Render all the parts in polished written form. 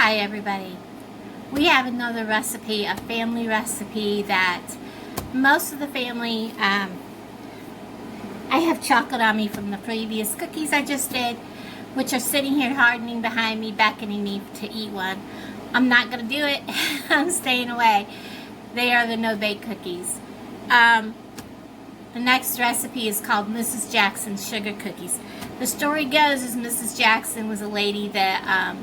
Hi everybody. We have another recipe, a family recipe that most of the family, I have chocolate on me from the previous cookies I just did, which are sitting here hardening behind me, beckoning me to eat one. I'm not going to do it. I'm staying away. They are the no-bake cookies. The next recipe is called Mrs. Jackson's Sugar Cookies. The story goes is Mrs. Jackson was a lady that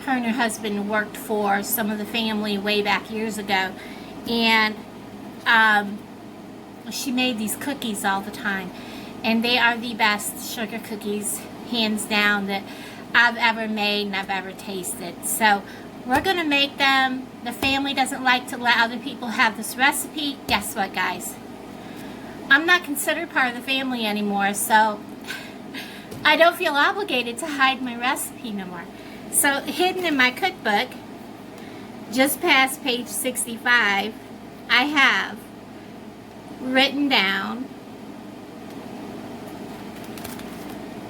her and her husband worked for some of the family way back years ago, and she made these cookies all the time, and they are the best sugar cookies, hands down, that I've ever made and I've ever tasted. So we're going to make them. The family doesn't like to let other people have this recipe. Guess what, guys? I'm not considered part of the family anymore, so I don't feel obligated to hide my recipe no more. So hidden in my cookbook, just past page 65, I have written down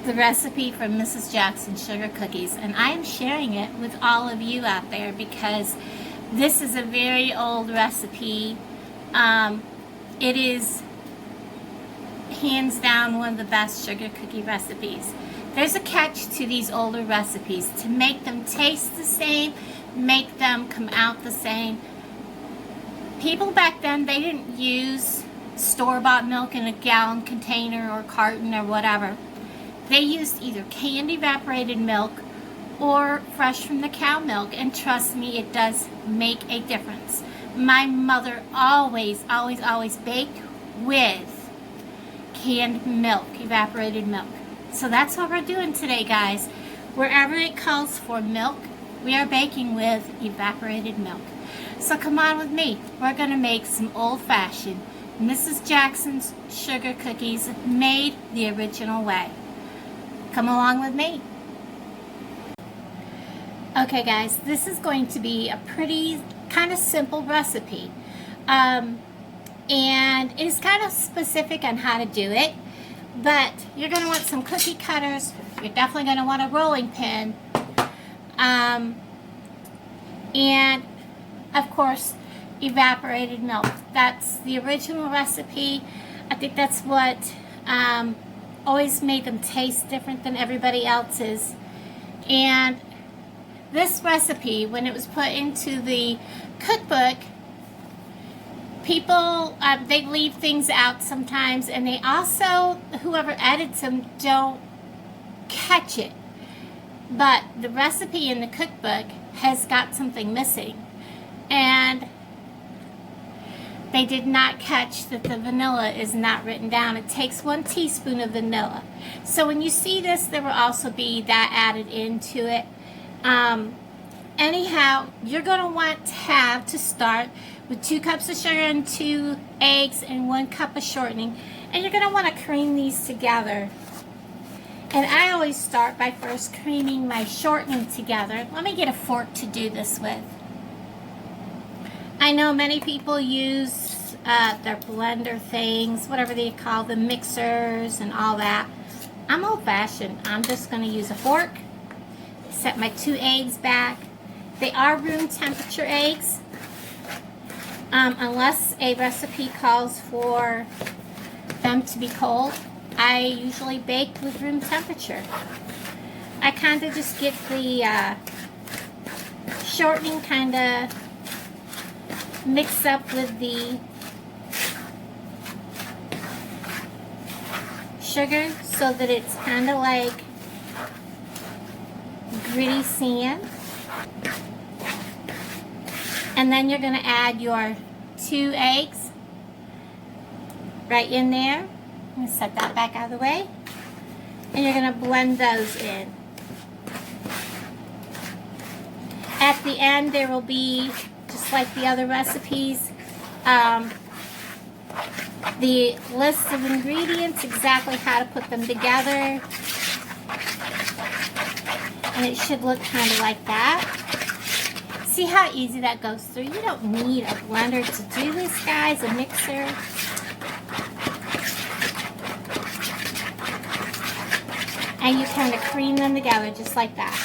the recipe from Mrs. Jackson's Sugar Cookies, and I am sharing it with all of you out there because this is a very old recipe. It is hands down one of the best sugar cookie recipes. There's a catch to these older recipes. To make them taste the same, make them come out the same. People back then, they didn't use store-bought milk in a gallon container or carton or whatever. They used either canned evaporated milk or fresh from the cow milk, and trust me, it does make a difference. My mother always baked with canned milk, evaporated milk. So that's what we're doing today, guys. Wherever it calls for milk, we are baking with evaporated milk. So come on with me. We're going to make some old-fashioned Mrs. Jackson's sugar cookies made the original way. Come along with me. Okay, guys, this is going to be a pretty kind of simple recipe. And it is kind of specific on how to do it, but you're going to want some cookie cutters. You're definitely going to want a rolling pin, and of course evaporated milk. That's the original recipe. I think that's what always made them taste different than everybody else's. And this recipe, when it was put into the cookbook, people, they leave things out sometimes, and they also, whoever edits them, don't catch it. But the recipe in the cookbook has got something missing, and they did not catch that the vanilla is not written down. It takes 1 teaspoon of vanilla. So when you see this, there will also be that added into it. Anyhow, you're going to want to start with 2 cups of sugar and 2 eggs and 1 cup of shortening. And you're going to want to cream these together. And I always start by first creaming my shortening together. Let me get a fork to do this with. I know many people use their blender things, whatever they call them, mixers and all that. I'm old-fashioned. I'm just going to use a fork. Set my 2 eggs back. They are room temperature eggs. Unless a recipe calls for them to be cold, I usually bake with room temperature. I kind of just get the shortening kind of mixed up with the sugar so that it's kind of like gritty sand. And then you're going to add your 2 eggs right in there. I'm going to set that back out of the way. And you're going to blend those in. At the end, there will be, just like the other recipes, the list of ingredients, exactly how to put them together. And it should look kind of like that. See how easy that goes through? You don't need a blender to do this, guys, a mixer. And you kind of cream them together just like that.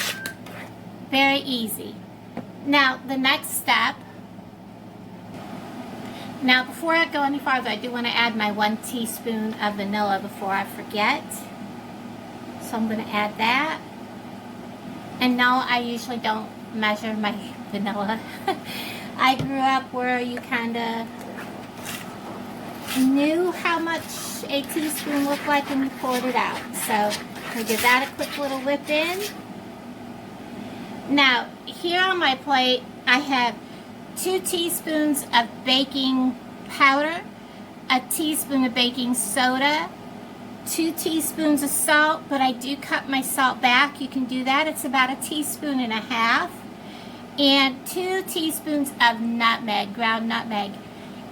Very easy. Now, the next step, now before I go any farther, I do want to add my 1 teaspoon of vanilla before I forget. So I'm going to add that. And no, I usually don't measure my vanilla. I grew up where you kind of knew how much a teaspoon looked like when you poured it out. So we'll give that a quick little whip in. Now, here on my plate, I have 2 teaspoons of baking powder, a teaspoon of baking soda, 2 teaspoons of salt, but I do cut my salt back. You can do that. It's about 1.5 teaspoons, and 2 teaspoons of nutmeg, ground nutmeg.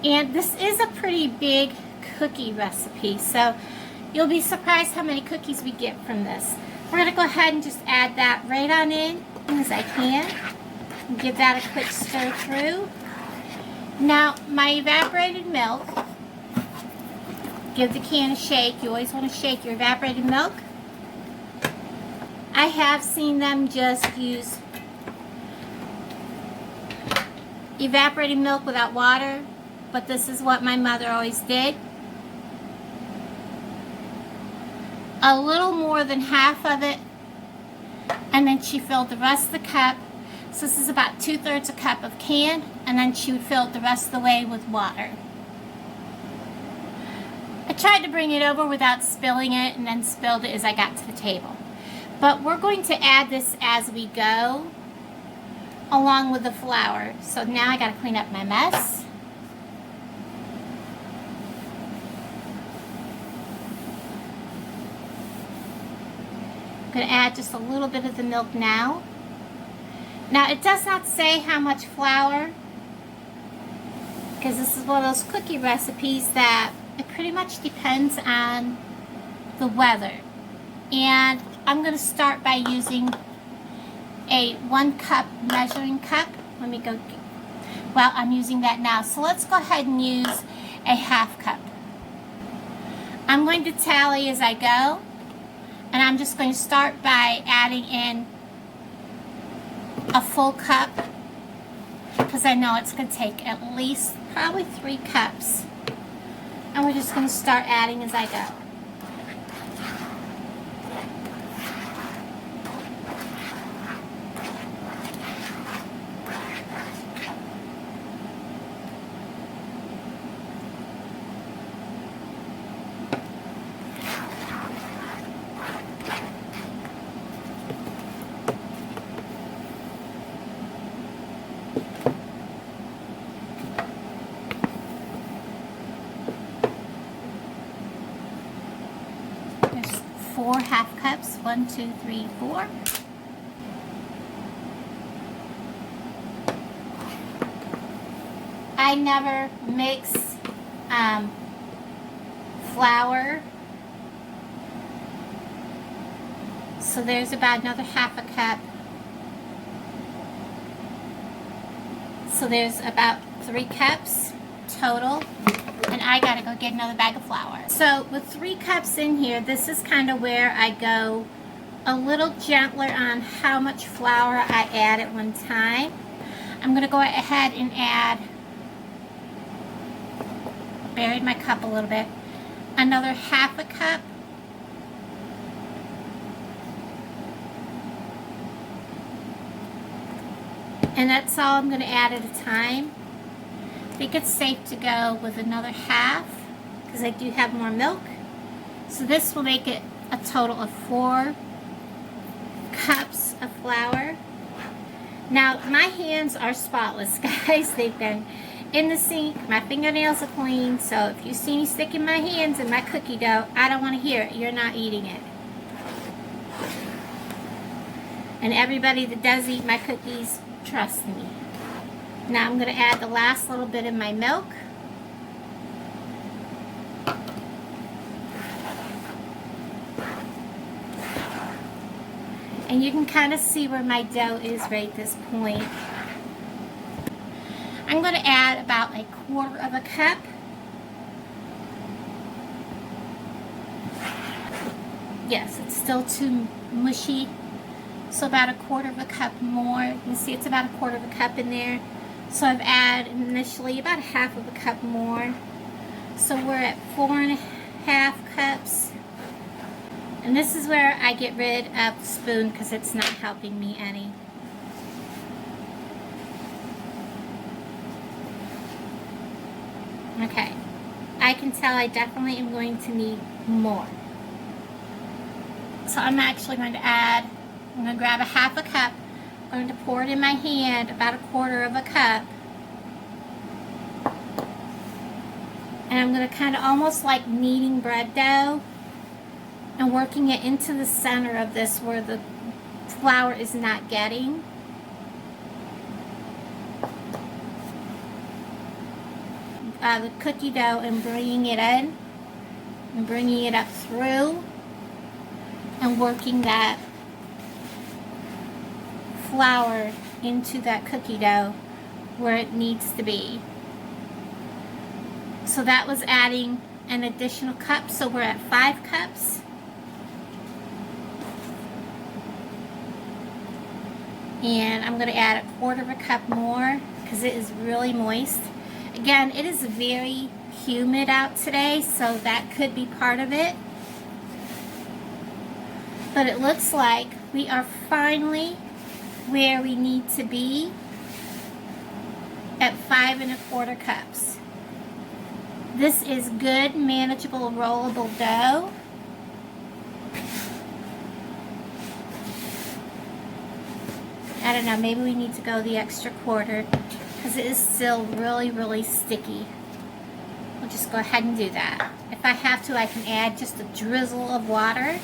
And this is a pretty big cookie recipe, so you'll be surprised how many cookies we get from this. We're going to go ahead and just add that right on in as I can. And give that a quick stir through. Now, my evaporated milk, give the can a shake. You always want to shake your evaporated milk. I have seen them just use evaporated milk without water, but this is what my mother always did. A little more than half of it, and then she filled the rest of the cup. So this is about 2/3 a cup of can, and then she would fill it the rest of the way with water. I tried to bring it over without spilling it, and then spilled it as I got to the table. But we're going to add this as we go, along with the flour. So now I got to clean up my mess. I'm going to add just a little bit of the milk now. Now, it does not say how much flour, because this is one of those cookie recipes that it pretty much depends on the weather. And I'm going to start by using a 1 cup measuring cup. Let me go. Well, I'm using that now. So let's go ahead and use a 1/2 cup. I'm going to tally as I go. And I'm just going to start by adding in a full cup, because I know it's going to take at least probably 3 cups. And we're just going to start adding as I go. There's 4 1/2 cups. 1, 2, 3, 4. I never mix flour. So there's about another 1/2 cup. So there's about 3 cups total. And I gotta go get another bag of flour. So with 3 cups in here, this is kind of where I go a little gentler on how much flour I add at one time. I'm gonna go ahead and add, buried my cup a little bit, another 1/2 cup. And that's all I'm going to add at a time. I think it's safe to go with another 1/2 because I do have more milk. So this will make it a total of 4 cups of flour. Now my hands are spotless, guys. They've been in the sink. My fingernails are clean. So if you see me sticking my hands in my cookie dough, I don't want to hear it. You're not eating it. And everybody that does eat my cookies, trust me. Now I'm going to add the last little bit of my milk. And you can kind of see where my dough is right at this point. I'm going to add about 1/4 cup. Yes, it's still too mushy. So about a quarter of a cup more. You can see it's about a quarter of a cup in there. So I've added initially about a half of a cup more. So we're at 4.5 cups. And this is where I get rid of the spoon because it's not helping me any. Okay, I can tell I definitely am going to need more. So I'm actually going to add, I'm going to grab a half a cup, I'm going to pour it in my hand, about a quarter of a cup. And I'm going to kind of almost like kneading bread dough and working it into the center of this where the flour is not getting. The cookie dough and bringing it in and bringing it up through and working that flour into that cookie dough where it needs to be. So that was adding an additional cup, so we're at 5 cups. And I'm going to add a quarter of a cup more because it is really moist. Again, it is very humid out today, so that could be part of it. But it looks like we are finally where we need to be at 5.25 cups. This is good, manageable, rollable dough. I don't know, maybe we need to go the extra quarter because it is still really, really sticky. We'll just go ahead and do that. If I have to, I can add just a drizzle of water.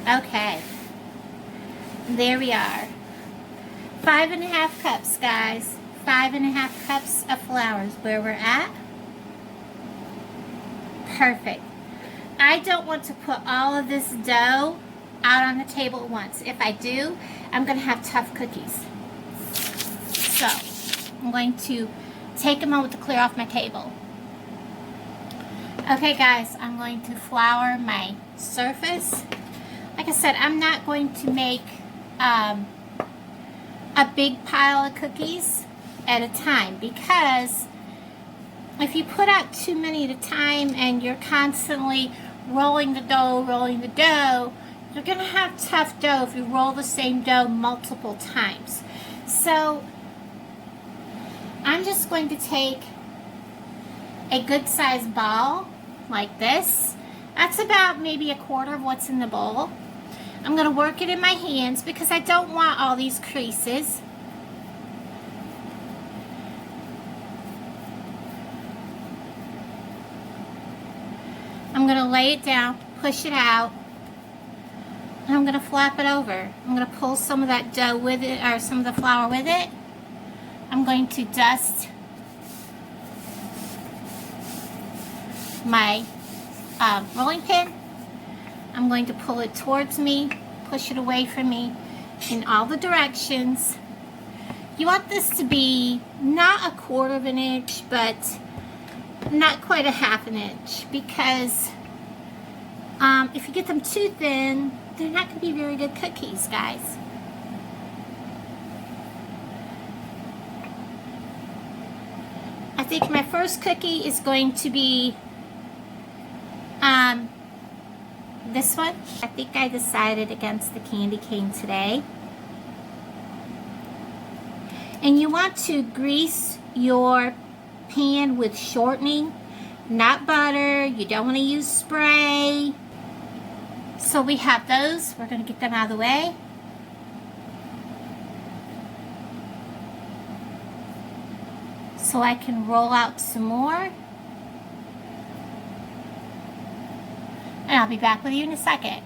Okay. There we are. 5.5 cups, guys. 5.5 cups of flour is where we're at. Perfect. I don't want to put all of this dough out on the table at once. If I do, I'm going to have tough cookies. So, I'm going to take a moment to clear off my table. Okay guys, I'm going to flour my surface. Like I said, I'm not going to make a big pile of cookies at a time, because if you put out too many at a time and you're constantly rolling the dough, you're going to have tough dough if you roll the same dough multiple times. So I'm just going to take a good sized ball like this. That's about maybe a quarter of what's in the bowl. I'm going to work it in my hands because I don't want all these creases. I'm going to lay it down, push it out, and I'm going to flap it over. I'm going to pull some of that dough with it, or some of the flour with it. I'm going to dust my rolling pin. I'm going to pull it towards me, push it away from me in all the directions. You want this to be not a quarter of an inch, but not quite a half an inch, because if you get them too thin, they're not going to be very good cookies, guys. I think my first cookie is going to be this one. I think I decided against the candy cane today. And you want to grease your pan with shortening, not butter. You don't want to use spray. So we have those. We're going to get them out of the way. So I can roll out some more. And I'll be back with you in a second.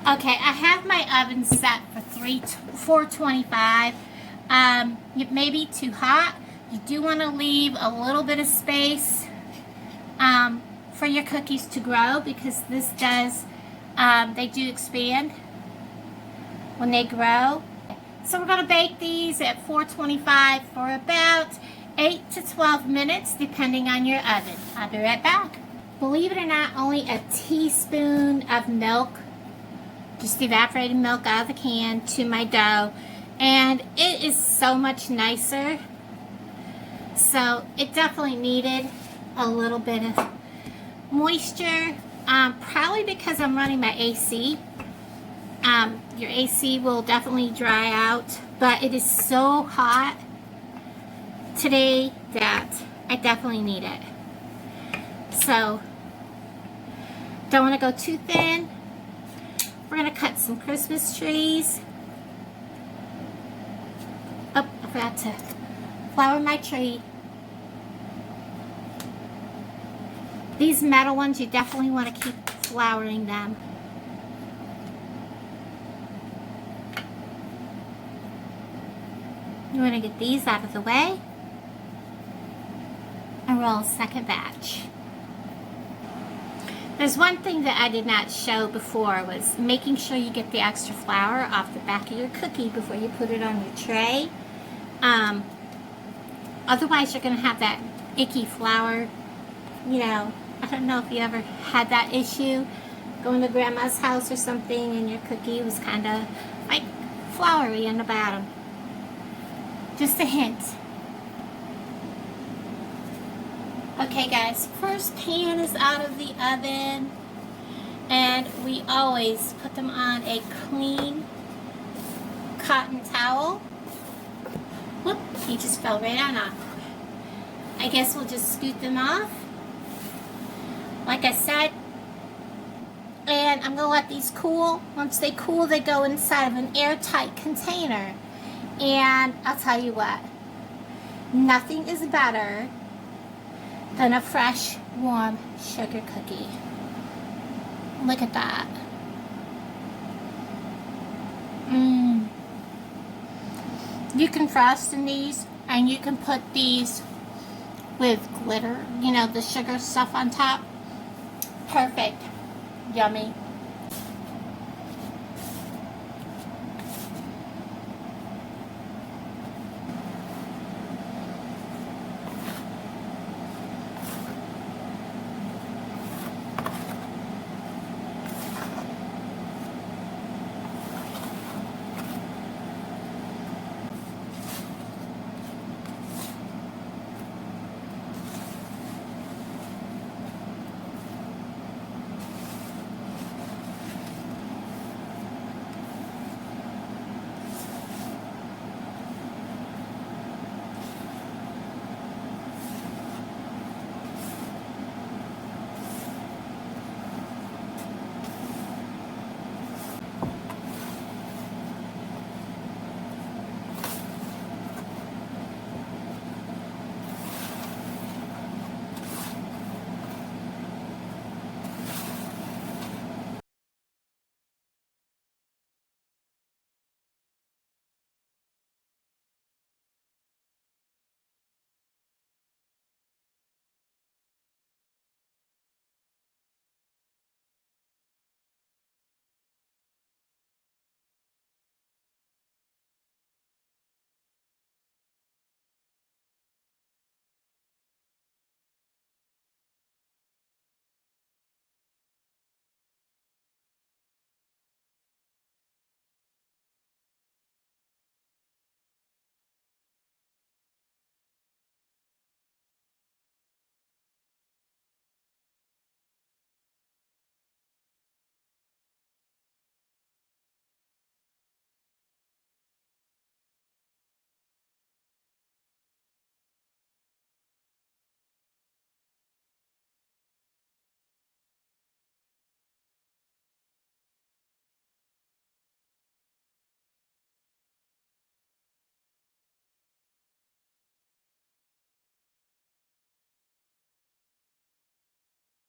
Okay, I have my oven set for 425. It may be too hot. You do want to leave a little bit of space for your cookies to grow, because this does, they do expand when they grow. So we're going to bake these at 425 for about 8 to 12 minutes, depending on your oven. I'll be right back. Believe it or not, only a teaspoon of milk, just evaporated milk out of the can, to my dough. And it is so much nicer. So it definitely needed a little bit of moisture. Probably because I'm running my AC. Your AC will definitely dry out. But it is so hot today that I definitely need it. So, don't want to go too thin. We're going to cut some Christmas trees. Oh, I forgot to flower my tree. These metal ones, you definitely want to keep flowering them. You want to get these out of the way and roll a second batch. There's one thing that I did not show before, was making sure you get the extra flour off the back of your cookie before you put it on your tray. Otherwise you're going to have that icky flour. You know, I don't know if you ever had that issue going to grandma's house or something and your cookie was kind of like floury in the bottom. Just a hint. Okay guys, first pan is out of the oven, and we always put them on a clean cotton towel. Whoop, he just fell right on off. I guess we'll just scoot them off, like I said, and I'm going to let these cool. Once they cool, they go inside of an airtight container, and I'll tell you what, nothing is better than a fresh, warm sugar cookie. Look at that. You can frost in these, and you can put these with glitter, you know, the sugar stuff on top. Perfect. Yummy.